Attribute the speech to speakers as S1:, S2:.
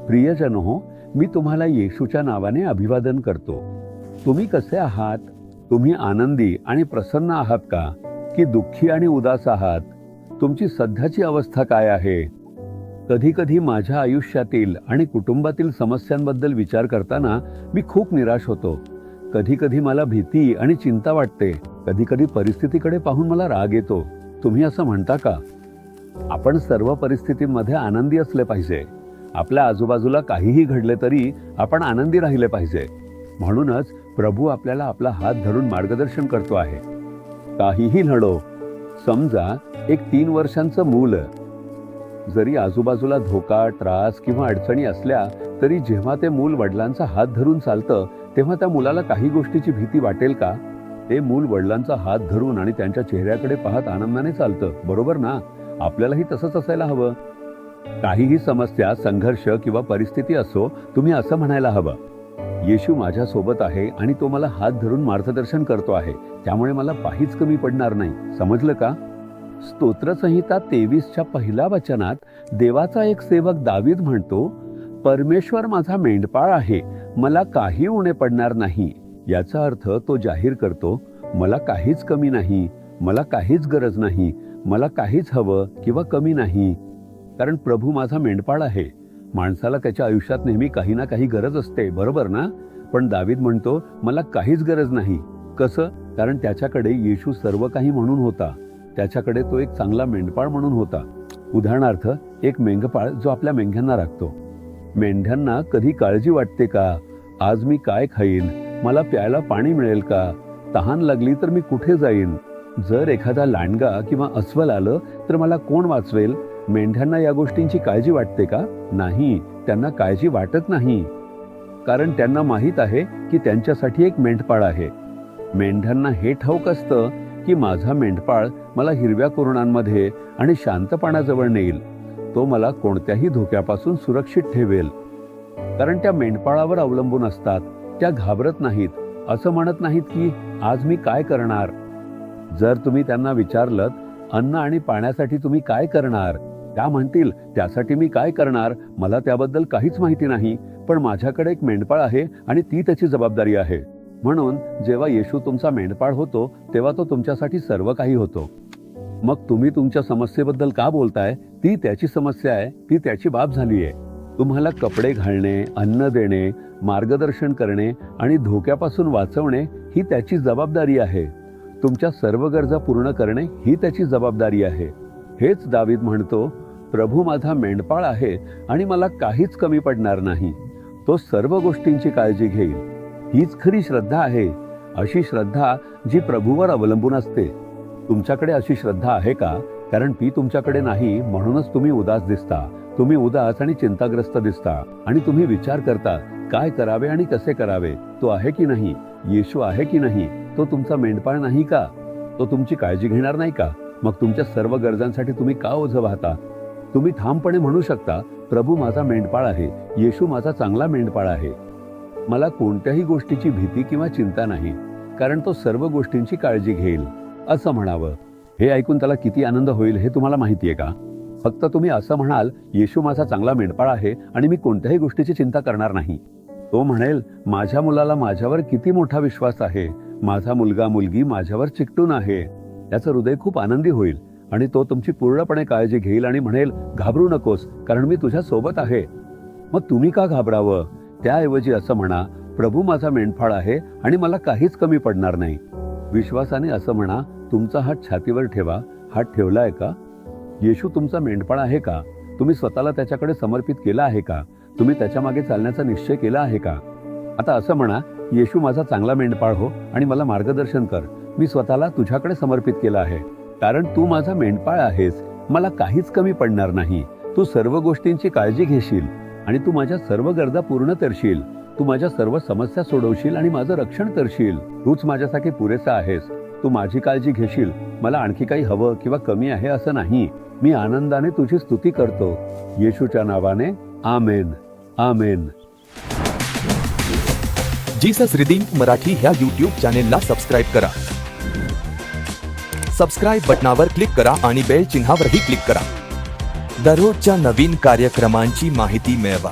S1: प्रियजनो हो, मी तुम्हाला येशूच्या नावाने अभिवादन करतो. तुम्ही कसे आहात? तुम्ही आनंदी आणि प्रसन्न आहात का, की दुःखी आणि उदास आहात? तुमची सध्याची अवस्था काय आहे? कधी कधी माझ्या आयुष्यातील आणि कुटुंबातील समस्यांबद्दल विचार करताना मी खूप निराश होतो. कधी कधी मला भीती आणि चिंता वाटते. कधी कधी परिस्थितीकडे पाहून मला राग येतो. तुम्ही असं म्हणता का? आपण सर्व परिस्थितीमध्ये आनंदी असले पाहिजे. आपल्या आजूबाजूला काहीही घडले तरी आपण आनंदी राहिले पाहिजे. म्हणूनच प्रभू आपल्याला आपला हात धरून मार्गदर्शन करतो आहे. काहीही लढो. समजा एक 3 वर्षांचं मूल, जरी आजूबाजूला धोका, त्रास किंवा अडचणी असल्या तरी जेव्हा ते मूल वडिलांचा हात धरून चालतं तेव्हा त्या मुलाला काही गोष्टीची भीती वाटेल का? ते मूल वडिलांचा हात धरून आणि त्यांच्या चेहऱ्याकडे पाहत आनंदाने चालतं, बरोबर ना? आपल्यालाही तसंच असायला हवं. काहीही समस्या, संघर्ष किंवा परिस्थिती असो, तुम्ही असं म्हणायला हवं, येशू माझ्या सोबत आहे आणि तो मला हात धरून मार्गदर्शन करतो आहे, त्यामुळे मला काहीच कमी पडणार नाही. समजलं का? स्तोत्रसंहिता 23च्या पहिल्या वचनात देवाचा एक सेवक दावीद म्हणतो, परमेश्वर माझा मेंढपाळ आहे, मला काही उणे पडणार नाही. याचा अर्थ तो जाहीर करतो, मला काहीच कमी नाही, मला काहीच गरज नाही, मला काहीच हवं किंवा कमी नाही. कारण प्रभू माझा मेंढपाळ आहे. माणसाला त्याच्या आयुष्यात नेहमी काही ना काही गरज असते, बरोबर ना? पण दावीद म्हणतो, मला काहीच गरज नाही. कसं? कारण त्याच्याकडे येशू सर्व काही म्हणून होता. त्याच्याकडे तो एक चांगला मेंढपाळ म्हणून होता. उदाहरणार्थ, एक मेंढपाळ जो आपल्या मेंढ्यांना राखतो. मेंढ्यांना कधी काळजी वाटते का? आज मी काय खाईन? मला प्यायला पाणी मिळेल का? तहान लागली तर मी कुठे जाईन? जर एखादा लांडगा किंवा अस्वल आलं तर मला कोण वाचवेल? मेंढ्यांना या गोष्टींची काळजी वाटते का? नाही, त्यांना काळजी वाटत नाही. कारण त्यांना माहीत आहे की त्यांच्यासाठी एक मेंढपाळ आहे. मेंढ्यांना हे ठाऊक असतं की माझा मेंढपाळ मला हिरव्या कुरणांमध्ये आणि शांत पाण्याजवळ नेईल. तो मला कोणत्याही धोक्यापासून सुरक्षित ठेवेल. कारण त्या मेंढपाळावर अवलंबून असतात. त्या घाबरत नाहीत. असं म्हणत नाहीत की आज मी काय करणार. जर तुम्ही त्यांना विचारलं, अन्न आणि पाण्यासाठी तुम्ही काय करणार? त्या म्हणतील, त्यासाठी मी काय करणार, मला त्याबद्दल काहीच माहिती नाही, पण माझ्याकडे एक मेंढपाळ आहे आणि ती त्याची जबाबदारी आहे. म्हणून जेव्हा येशू तुमचा मेंढपाळ होतो तेव्हा तो तुमच्यासाठी सर्व काही होतो. मग तुम्ही तुमच्या समस्येबद्दल का बोलताय? ती त्याची समस्या आहे, ती त्याची बाब झाली आहे. तुम्हाला कपडे घालणे, अन्न देणे, मार्गदर्शन करणे आणि धोक्यापासून वाचवणे ही त्याची जबाबदारी आहे. तुमच्या सर्व गरजा पूर्ण करणे ही त्याची जबाबदारी आहे. हेच दावीद म्हणतो, प्रभू माझा मेंढपाळ आहे आणि मला काहीच कमी पडणार नाही. तो सर्व गोष्टींची काळजी घेईल. हीच खरी श्रद्धा आहे. अशी श्रद्धा जी प्रभूवर अवलंबून असते. तुमच्याकडे अशी श्रद्धा आहे का? कारण ती तुमच्याकडे नाही, म्हणूनच तुम्ही उदास दिसता. तुम्ही उदास आणि चिंताग्रस्त दिसता आणि तुम्ही विचार करता काय करावे आणि कसे करावे. तो आहे की नाही? येशू आहे की नाही? तो तुमचा मेंढपाळ नाही का? तो तुमची काळजी घेणार नाही का? मग तुमच्या सर्व गरजांसाठी तुम्ही का ओझं वाहता? तुम्ही ठामपणे म्हणू शकता, प्रभू माझा मेंढपाळ आहे, येशू माझा चांगला मेंढपाळ आहे. मला कोणत्याही गोष्टीची भीती किंवा चिंता नाही, कारण तो सर्व गोष्टींची काळजी घेईल. असं म्हणावं. हे ऐकून त्याला किती आनंद होईल हे तुम्हाला माहितीये का? फक्त तुम्ही असं म्हणाल, येशू माझा चांगला मेंढपाळ आहे आणि मी कोणत्याही गोष्टीची चिंता करणार नाही. तो म्हणेल, माझ्या मुलाला माझ्यावर किती मोठा विश्वास आहे. माझा मुलगा मुलगी माझ्यावर चिकटून आहे. त्याचं हृदय खूप आनंदी होईल आणि तो तुमची पूर्णपणे काळजी घेईल आणि म्हणेल, घाबरू नकोस, कारण मी तुझ्या सोबत आहे. मग तुम्ही का घाबरावं? त्याऐवजी असं म्हणा, प्रभू माझा मेंढपाळ आहे आणि मला काहीच कमी पडणार नाही. विश्वासाने असं म्हणा, तुमचा हात छातीवर ठेवा. हात ठेवलाय का? येशू तुमचा मेंढपाळ आहे का? तुम्ही स्वतःला त्याच्याकडे समर्पित केला आहे का? तुम्ही त्याच्या मागे चालण्याचा निश्चय केला आहे का? आता असं म्हणा, येशू माझा चांगला मेंढपाळ हो आणि मला मार्गदर्शन कर. मी स्वतःला तुझ्याकडे समर्पित केलं आहे. कारण तू माझा मेंढपाळ आहेस. मला काहीच कमी पडणार नाही. तू सर्व गोष्टींची काळजी घेशील आणि तू माझ्या सर्व गरजा पूर्ण करशील. तू माझ्या सर्व समस्या सोडवशील आणि माझं रक्षण करशील. तूच माझ्यासाठी पुरेसा आहेस. तू माझी काळजी घेशील. मला आणखी काही हवं किंवा कमी आहे असं नाही. मी आनंदाने तुझी स्तुती करतो. येशूच्या नावाने आमेन. आमेन.
S2: जीसस रिडीम्ड मराठी ह्या YouTube चॅनेलला सबस्क्राईब करा. सबस्क्राईब बटनावर क्लिक करा आणि बेल चिन्हावरही क्लिक करा. दररोजच्या नवीन कार्यक्रमांची माहिती मिळवा.